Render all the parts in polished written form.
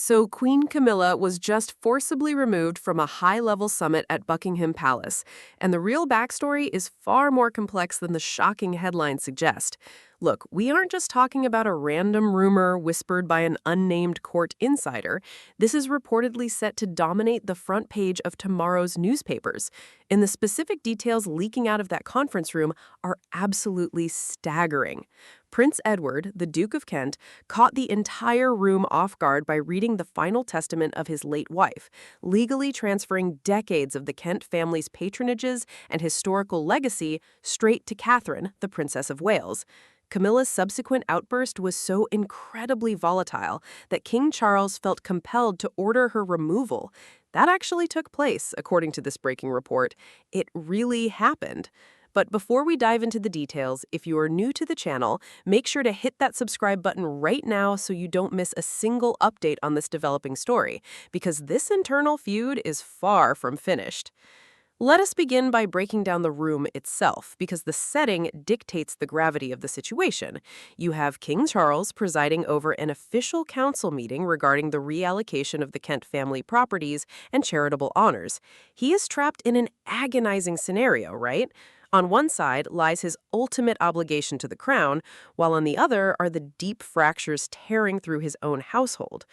So, Queen Camilla was just forcibly removed from a high-level summit at Buckingham Palace, and the real backstory is far more complex than the shocking headlines suggest. Look, we aren't just talking about a random rumor whispered by an unnamed court insider. This is reportedly set to dominate the front page of tomorrow's newspapers. And the specific details leaking out of that conference room are absolutely staggering. Prince Edward, the Duke of Kent, caught the entire room off guard by reading the final testament of his late wife, legally transferring decades of the Kent family's patronages and historical legacy straight to Catherine, the Princess of Wales. Camilla's subsequent outburst was so incredibly volatile that King Charles felt compelled to order her removal. That actually took place, according to this breaking report. It really happened. But before we dive into the details, if you are new to the channel, make sure to hit that subscribe button right now so you don't miss a single update on this developing story, because this internal feud is far from finished. Let us begin by breaking down the room itself, because the setting dictates the gravity of the situation. You have King Charles presiding over an official council meeting regarding the reallocation of the Kent family properties and charitable honors. He is trapped in an agonizing scenario, right? On one side lies his ultimate obligation to the crown, while on the other are the deep fractures tearing through his own household.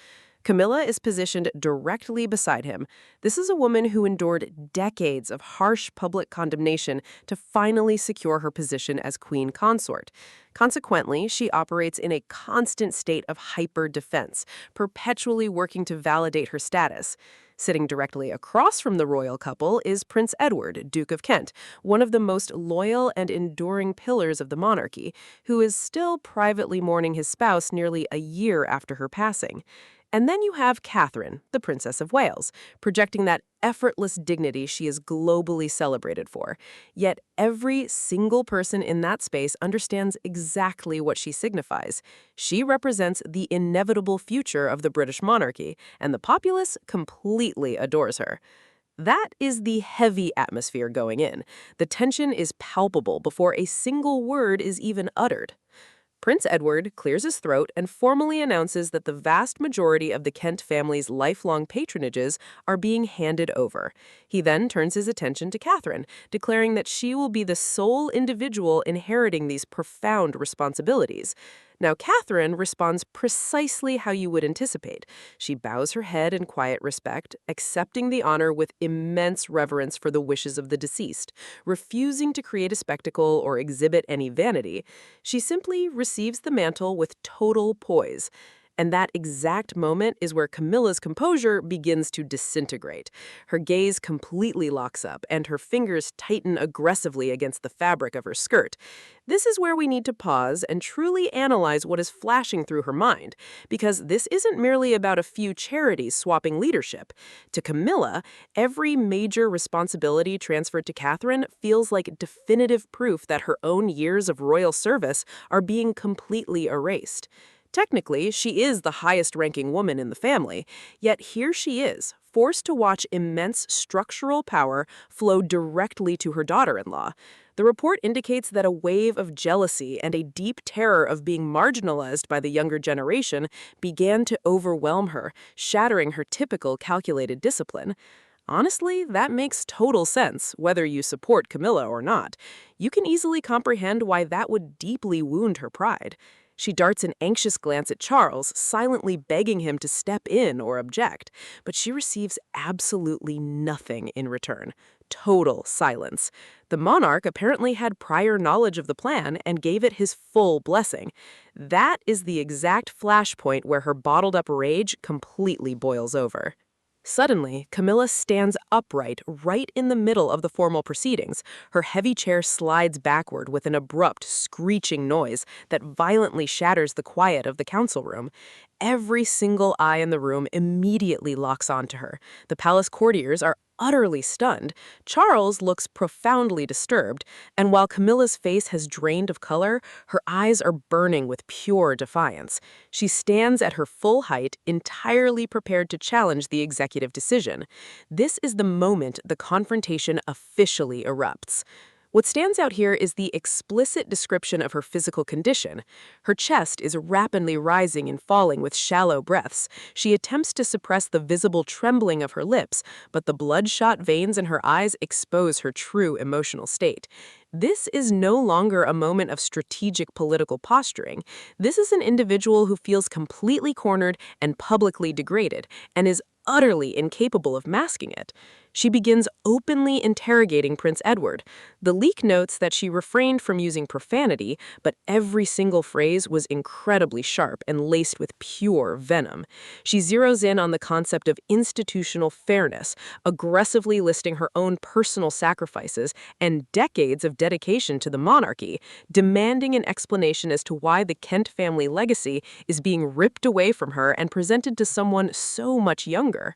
Camilla is positioned directly beside him. This is a woman who endured decades of harsh public condemnation to finally secure her position as queen consort. Consequently, she operates in a constant state of hyper-defense, perpetually working to validate her status. Sitting directly across from the royal couple is Prince Edward, Duke of Kent, one of the most loyal and enduring pillars of the monarchy, who is still privately mourning his spouse nearly a year after her passing. And then you have Catherine, the Princess of Wales, projecting that effortless dignity she is globally celebrated for. Yet every single person in that space understands exactly what she signifies. She represents the inevitable future of the British monarchy, and the populace completely adores her. That is the heavy atmosphere going in. The tension is palpable before a single word is even uttered. Prince Edward clears his throat and formally announces that the vast majority of the Kent family's lifelong patronages are being handed over. He then turns his attention to Catherine, declaring that she will be the sole individual inheriting these profound responsibilities. Now, Catherine responds precisely how you would anticipate. She bows her head in quiet respect, accepting the honor with immense reverence for the wishes of the deceased, refusing to create a spectacle or exhibit any vanity. She simply receives the mantle with total poise. And that exact moment is where Camilla's composure begins to disintegrate. Her gaze completely locks up, and her fingers tighten aggressively against the fabric of her skirt. This is where we need to pause and truly analyze what is flashing through her mind, because this isn't merely about a few charities swapping leadership. To Camilla, every major responsibility transferred to Catherine feels like definitive proof that her own years of royal service are being completely erased. Technically, she is the highest-ranking woman in the family, yet here she is, forced to watch immense structural power flow directly to her daughter-in-law. The report indicates that a wave of jealousy and a deep terror of being marginalized by the younger generation began to overwhelm her, shattering her typical calculated discipline. Honestly, that makes total sense, whether you support Camilla or not. You can easily comprehend why that would deeply wound her pride. She darts an anxious glance at Charles, silently begging him to step in or object, but she receives absolutely nothing in return. Total silence. The monarch apparently had prior knowledge of the plan and gave it his full blessing. That is the exact flashpoint where her bottled-up rage completely boils over. Suddenly, Camilla stands upright right in the middle of the formal proceedings. Her heavy chair slides backward with an abrupt, screeching noise that violently shatters the quiet of the council room. Every single eye in the room immediately locks onto her. The palace courtiers are utterly stunned. Charles looks profoundly disturbed, and while Camilla's face has drained of color, her eyes are burning with pure defiance. She stands at her full height, entirely prepared to challenge the executive decision. This is the moment the confrontation officially erupts. What stands out here is the explicit description of her physical condition. Her chest is rapidly rising and falling with shallow breaths. She attempts to suppress the visible trembling of her lips, but the bloodshot veins in her eyes expose her true emotional state. This is no longer a moment of strategic political posturing. This is an individual who feels completely cornered and publicly degraded, and is utterly incapable of masking it. She begins openly interrogating Prince Edward. The leak notes that she refrained from using profanity, but every single phrase was incredibly sharp and laced with pure venom. She zeroes in on the concept of institutional fairness, aggressively listing her own personal sacrifices and decades of dedication to the monarchy, demanding an explanation as to why the Kent family legacy is being ripped away from her and presented to someone so much younger.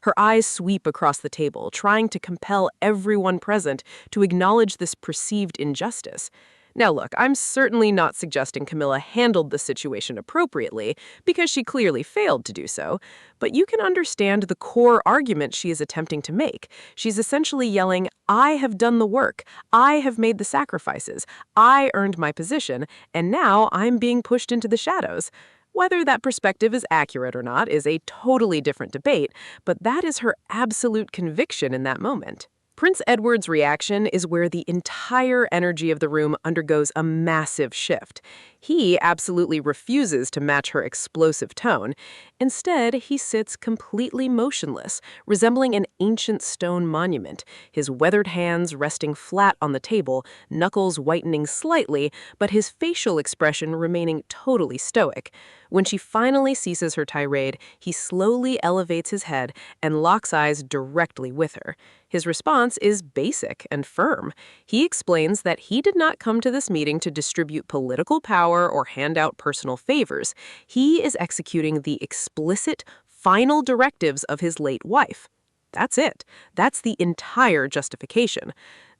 Her eyes sweep across the table, trying to compel everyone present to acknowledge this perceived injustice. Now look, I'm certainly not suggesting Camilla handled the situation appropriately, because she clearly failed to do so, but you can understand the core argument she is attempting to make. She's essentially yelling, "I have done the work, I have made the sacrifices, I earned my position, and now I'm being pushed into the shadows." Whether that perspective is accurate or not is a totally different debate, but that is her absolute conviction in that moment. Prince Edward's reaction is where the entire energy of the room undergoes a massive shift. He absolutely refuses to match her explosive tone. Instead, he sits completely motionless, resembling an ancient stone monument, his weathered hands resting flat on the table, knuckles whitening slightly, but his facial expression remaining totally stoic. When she finally ceases her tirade, he slowly elevates his head and locks eyes directly with her. His response is basic and firm. He explains that he did not come to this meeting to distribute political power or hand out personal favors. He is executing the explicit, final directives of his late wife. That's it. That's the entire justification.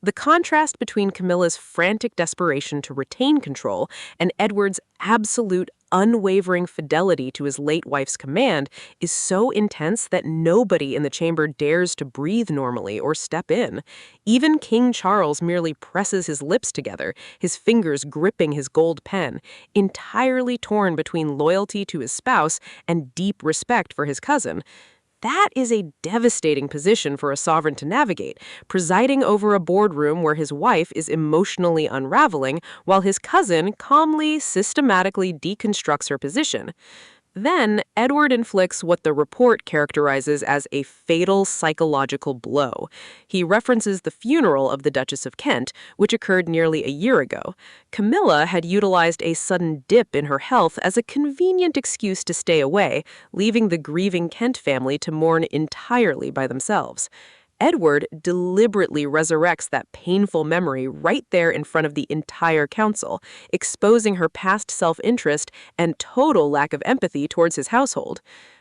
The contrast between Camilla's frantic desperation to retain control and Edward's absolute, unwavering fidelity to his late wife's command is so intense that nobody in the chamber dares to breathe normally or step in. Even King Charles merely presses his lips together, his fingers gripping his gold pen, entirely torn between loyalty to his spouse and deep respect for his cousin. That is a devastating position for a sovereign to navigate, presiding over a boardroom where his wife is emotionally unraveling while his cousin calmly, systematically deconstructs her position. Then, Edward inflicts what the report characterizes as a fatal psychological blow. He references the funeral of the Duchess of Kent, which occurred nearly a year ago. Camilla had utilized a sudden dip in her health as a convenient excuse to stay away, leaving the grieving Kent family to mourn entirely by themselves. Edward deliberately resurrects that painful memory right there in front of the entire council, exposing her past self-interest and total lack of empathy towards his household.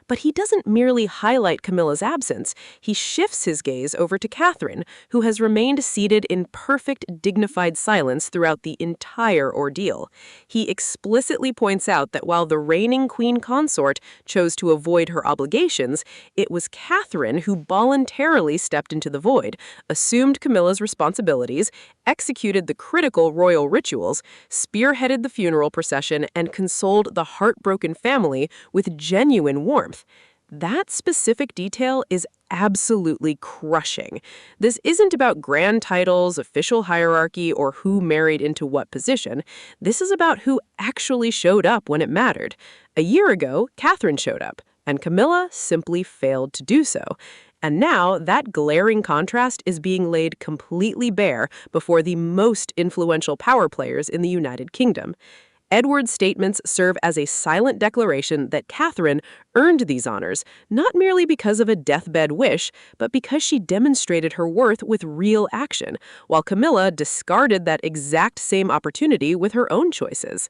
But he doesn't merely highlight Camilla's absence, he shifts his gaze over to Catherine, who has remained seated in perfect, dignified silence throughout the entire ordeal. He explicitly points out that while the reigning queen consort chose to avoid her obligations, it was Catherine who voluntarily stepped into the void, assumed Camilla's responsibilities, executed the critical royal rituals, spearheaded the funeral procession, and consoled the heartbroken family with genuine warmth. That specific detail is absolutely crushing. This isn't about grand titles, official hierarchy, or who married into what position. This is about who actually showed up when it mattered. A year ago, Catherine showed up, and Camilla simply failed to do so. And now that glaring contrast is being laid completely bare before the most influential power players in the United Kingdom. Edward's statements serve as a silent declaration that Catherine earned these honors, not merely because of a deathbed wish, but because she demonstrated her worth with real action, while Camilla discarded that exact same opportunity with her own choices.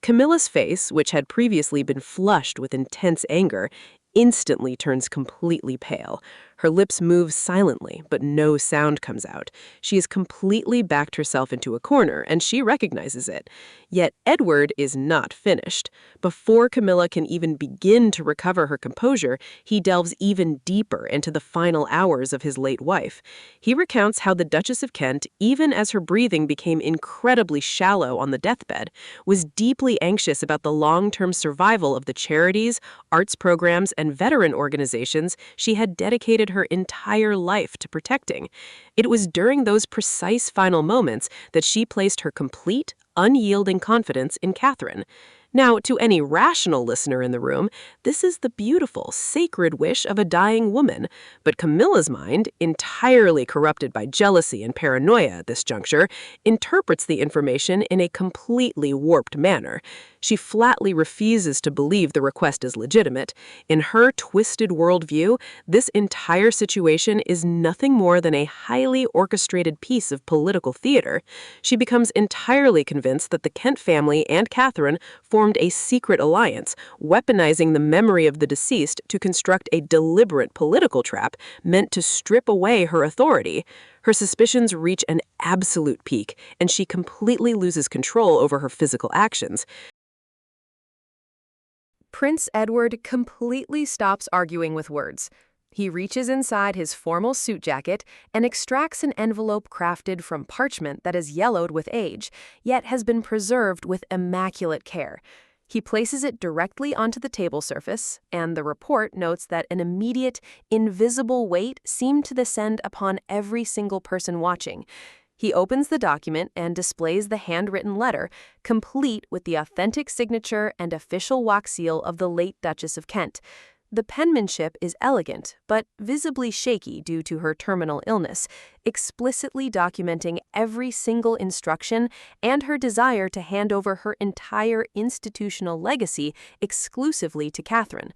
Camilla's face, which had previously been flushed with intense anger, instantly turns completely pale. Her lips move silently, but no sound comes out. She has completely backed herself into a corner, and she recognizes it. Yet Edward is not finished. Before Camilla can even begin to recover her composure, he delves even deeper into the final hours of his late wife. He recounts how the Duchess of Kent, even as her breathing became incredibly shallow on the deathbed, was deeply anxious about the long-term survival of the charities, arts programs, and veteran organizations she had dedicated her entire life to protecting. It was during those precise final moments that she placed her complete, unyielding confidence in Catherine. Now, to any rational listener in the room, this is the beautiful, sacred wish of a dying woman. But Camilla's mind, entirely corrupted by jealousy and paranoia at this juncture, interprets the information in a completely warped manner. She flatly refuses to believe the request is legitimate. In her twisted worldview, this entire situation is nothing more than a highly orchestrated piece of political theater. She becomes entirely convinced that the Kent family and Catherine formed a secret alliance, weaponizing the memory of the deceased to construct a deliberate political trap meant to strip away her authority. Her suspicions reach an absolute peak, and she completely loses control over her physical actions. Prince Edward completely stops arguing with words. He reaches inside his formal suit jacket and extracts an envelope crafted from parchment that is yellowed with age, yet has been preserved with immaculate care. He places it directly onto the table surface, and the report notes that an immediate, invisible weight seemed to descend upon every single person watching. He opens the document and displays the handwritten letter, complete with the authentic signature and official wax seal of the late Duchess of Kent. The penmanship is elegant, but visibly shaky due to her terminal illness, explicitly documenting every single instruction and her desire to hand over her entire institutional legacy exclusively to Catherine.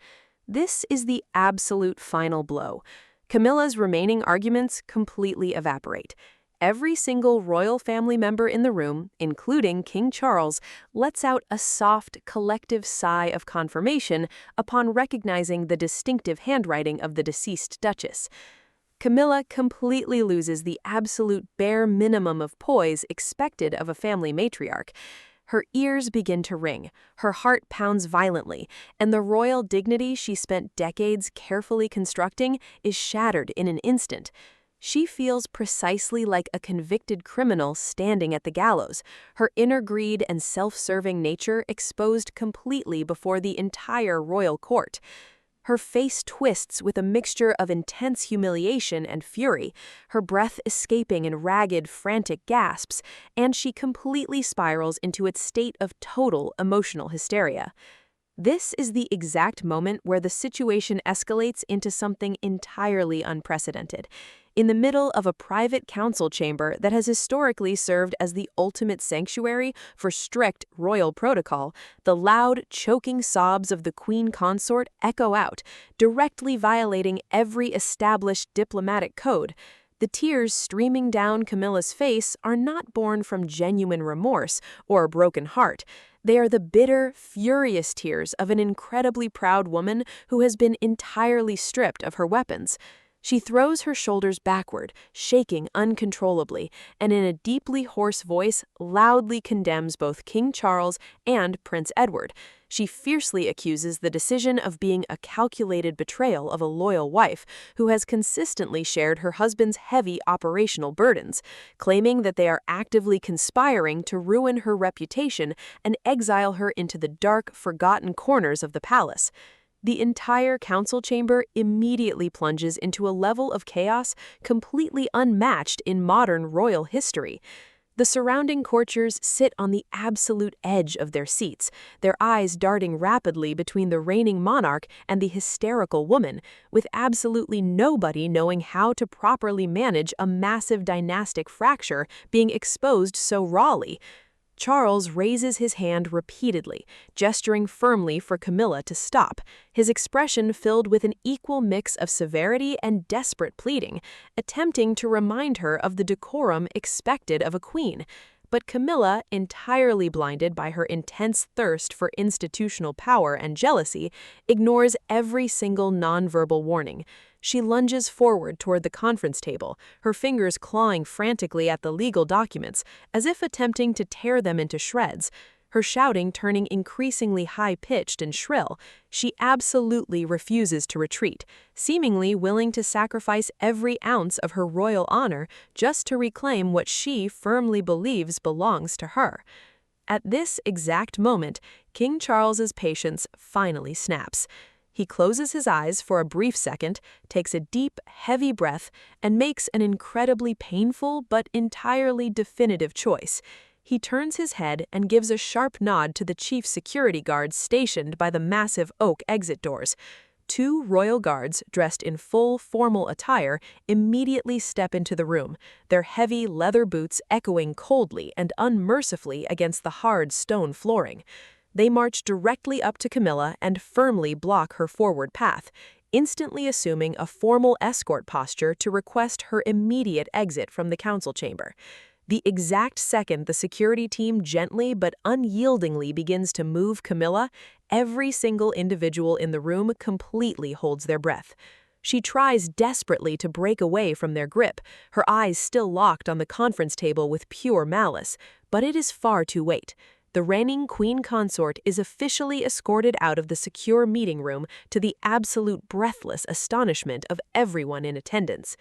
This is the absolute final blow. Camilla's remaining arguments completely evaporate. Every single royal family member in the room, including King Charles, lets out a soft, collective sigh of confirmation upon recognizing the distinctive handwriting of the deceased Duchess. Camilla completely loses the absolute bare minimum of poise expected of a family matriarch. Her ears begin to ring, her heart pounds violently, and the royal dignity she spent decades carefully constructing is shattered in an instant. She feels precisely like a convicted criminal standing at the gallows, her inner greed and self-serving nature exposed completely before the entire royal court. Her face twists with a mixture of intense humiliation and fury, her breath escaping in ragged, frantic gasps, and she completely spirals into its state of total emotional hysteria. This is the exact moment where the situation escalates into something entirely unprecedented. In the middle of a private council chamber that has historically served as the ultimate sanctuary for strict royal protocol, the loud, choking sobs of the queen consort echo out, directly violating every established diplomatic code. The tears streaming down Camilla's face are not born from genuine remorse or a broken heart. They are the bitter, furious tears of an incredibly proud woman who has been entirely stripped of her weapons. She throws her shoulders backward, shaking uncontrollably, and in a deeply hoarse voice loudly condemns both King Charles and Prince Edward. She fiercely accuses the decision of being a calculated betrayal of a loyal wife who has consistently shared her husband's heavy operational burdens, claiming that they are actively conspiring to ruin her reputation and exile her into the dark, forgotten corners of the palace. The entire council chamber immediately plunges into a level of chaos completely unmatched in modern royal history. The surrounding courtiers sit on the absolute edge of their seats, their eyes darting rapidly between the reigning monarch and the hysterical woman, with absolutely nobody knowing how to properly manage a massive dynastic fracture being exposed so rawly. Charles raises his hand repeatedly, gesturing firmly for Camilla to stop, his expression filled with an equal mix of severity and desperate pleading, attempting to remind her of the decorum expected of a queen. But Camilla, entirely blinded by her intense thirst for institutional power and jealousy, ignores every single nonverbal warning. She lunges forward toward the conference table, her fingers clawing frantically at the legal documents, as if attempting to tear them into shreds. Her shouting turning increasingly high-pitched and shrill. She absolutely refuses to retreat, seemingly willing to sacrifice every ounce of her royal honor just to reclaim what she firmly believes belongs to her. At this exact moment, King Charles's patience finally snaps. He closes his eyes for a brief second, takes a deep, heavy breath, and makes an incredibly painful but entirely definitive choice. He turns his head and gives a sharp nod to the chief security guards stationed by the massive oak exit doors. Two royal guards, dressed in full formal attire, immediately step into the room, their heavy leather boots echoing coldly and unmercifully against the hard stone flooring. They march directly up to Camilla and firmly block her forward path, instantly assuming a formal escort posture to request her immediate exit from the council chamber. The exact second the security team gently but unyieldingly begins to move Camilla, every single individual in the room completely holds their breath. She tries desperately to break away from their grip, her eyes still locked on the conference table with pure malice, but it is far too late. The reigning queen consort is officially escorted out of the secure meeting room to the absolute breathless astonishment of everyone in attendance.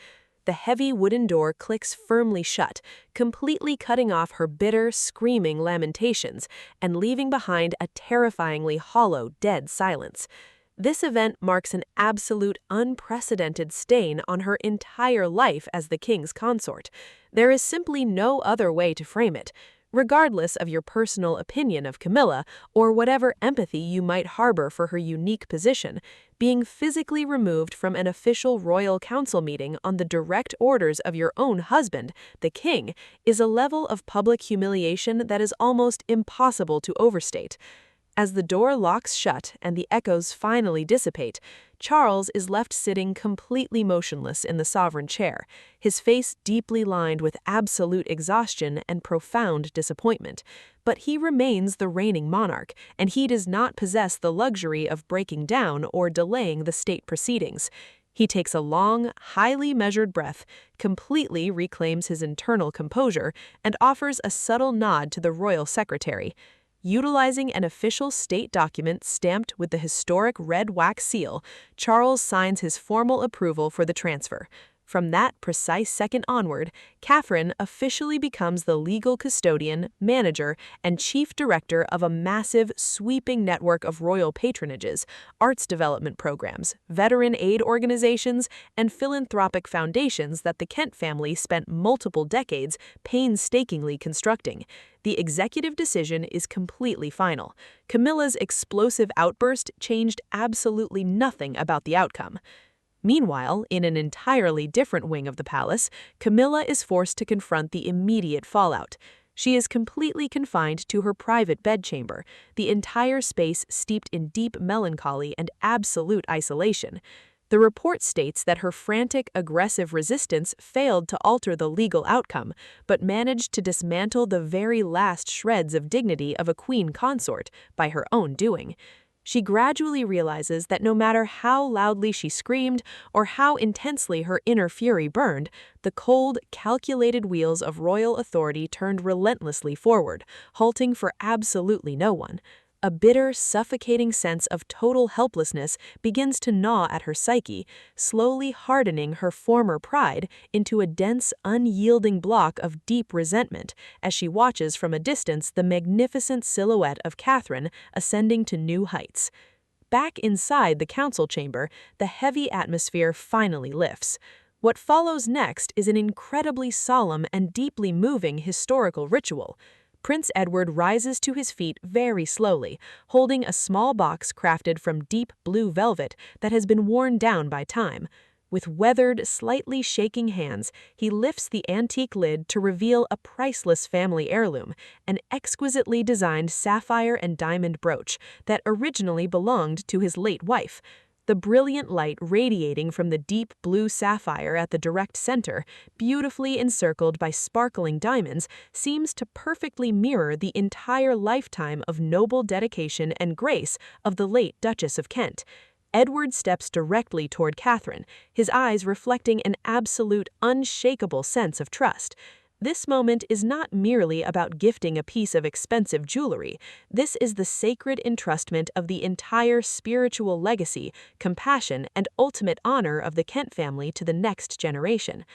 The heavy wooden door clicks firmly shut, completely cutting off her bitter, screaming lamentations and leaving behind a terrifyingly hollow, dead silence. This event marks an absolute unprecedented stain on her entire life as the king's consort. There is simply no other way to frame it. Regardless of your personal opinion of Camilla or whatever empathy you might harbor for her unique position, being physically removed from an official royal council meeting on the direct orders of your own husband, the king, is a level of public humiliation that is almost impossible to overstate. As the door locks shut and the echoes finally dissipate, Charles is left sitting completely motionless in the sovereign chair, his face deeply lined with absolute exhaustion and profound disappointment. But he remains the reigning monarch, and he does not possess the luxury of breaking down or delaying the state proceedings. He takes a long, highly measured breath, completely reclaims his internal composure, and offers a subtle nod to the royal secretary. Utilizing an official state document stamped with the historic red wax seal, Charles signs his formal approval for the transfer. From that precise second onward, Catherine officially becomes the legal custodian, manager, and chief director of a massive, sweeping network of royal patronages, arts development programs, veteran aid organizations, and philanthropic foundations that the Kent family spent multiple decades painstakingly constructing. The executive decision is completely final. Camilla's explosive outburst changed absolutely nothing about the outcome. Meanwhile, in an entirely different wing of the palace, Camilla is forced to confront the immediate fallout. She is completely confined to her private bedchamber, the entire space steeped in deep melancholy and absolute isolation. The report states that her frantic, aggressive resistance failed to alter the legal outcome, but managed to dismantle the very last shreds of dignity of a queen consort by her own doing. She gradually realizes that no matter how loudly she screamed or how intensely her inner fury burned, the cold, calculated wheels of royal authority turned relentlessly forward, halting for absolutely no one. A bitter, suffocating sense of total helplessness begins to gnaw at her psyche, slowly hardening her former pride into a dense, unyielding block of deep resentment as she watches from a distance the magnificent silhouette of Catherine ascending to new heights. Back inside the council chamber, the heavy atmosphere finally lifts. What follows next is an incredibly solemn and deeply moving historical ritual. Prince Edward rises to his feet very slowly, holding a small box crafted from deep blue velvet that has been worn down by time. With weathered, slightly shaking hands, he lifts the antique lid to reveal a priceless family heirloom, an exquisitely designed sapphire and diamond brooch that originally belonged to his late wife. The brilliant light radiating from the deep blue sapphire at the direct center, beautifully encircled by sparkling diamonds, seems to perfectly mirror the entire lifetime of noble dedication and grace of the late Duchess of Kent. Edward steps directly toward Catherine, his eyes reflecting an absolute, unshakable sense of trust. This moment is not merely about gifting a piece of expensive jewelry. This is the sacred entrustment of the entire spiritual legacy, compassion, and ultimate honor of the Kent family to the next generation.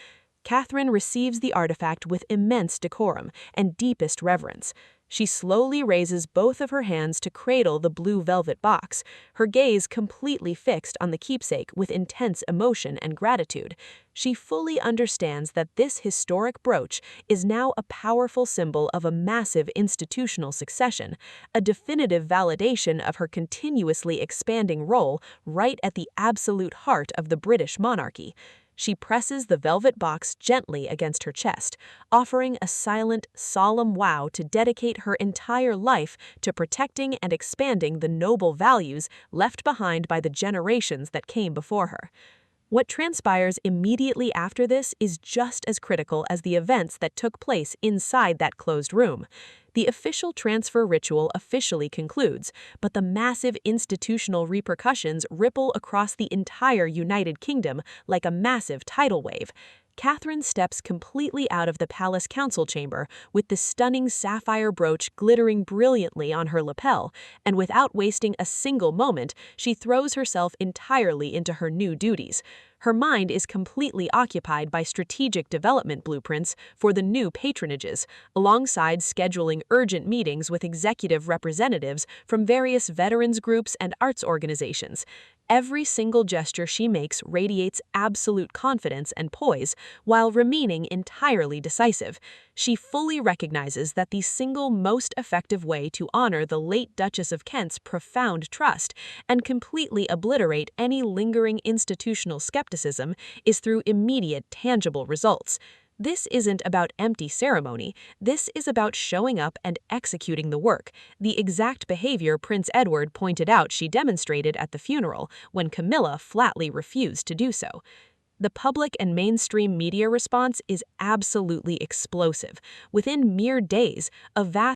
Catherine receives the artifact with immense decorum and deepest reverence. She slowly raises both of her hands to cradle the blue velvet box, her gaze completely fixed on the keepsake with intense emotion and gratitude. She fully understands that this historic brooch is now a powerful symbol of a massive institutional succession, a definitive validation of her continuously expanding role right at the absolute heart of the British monarchy. She presses the velvet box gently against her chest, offering a silent, solemn vow to dedicate her entire life to protecting and expanding the noble values left behind by the generations that came before her. What transpires immediately after this is just as critical as the events that took place inside that closed room. The official transfer ritual officially concludes, but the massive institutional repercussions ripple across the entire United Kingdom like a massive tidal wave. Catherine steps completely out of the palace council chamber with the stunning sapphire brooch glittering brilliantly on her lapel, and without wasting a single moment, she throws herself entirely into her new duties. Her mind is completely occupied by strategic development blueprints for the new patronages, alongside scheduling urgent meetings with executive representatives from various veterans groups and arts organizations. Every single gesture she makes radiates absolute confidence and poise while remaining entirely decisive. She fully recognizes that the single most effective way to honor the late Duchess of Kent's profound trust and completely obliterate any lingering institutional skepticism is through immediate, tangible results. This isn't about empty ceremony, this is about showing up and executing the work, the exact behavior Prince Edward pointed out she demonstrated at the funeral when Camilla flatly refused to do so. The public and mainstream media response is absolutely explosive. Within mere days, a vast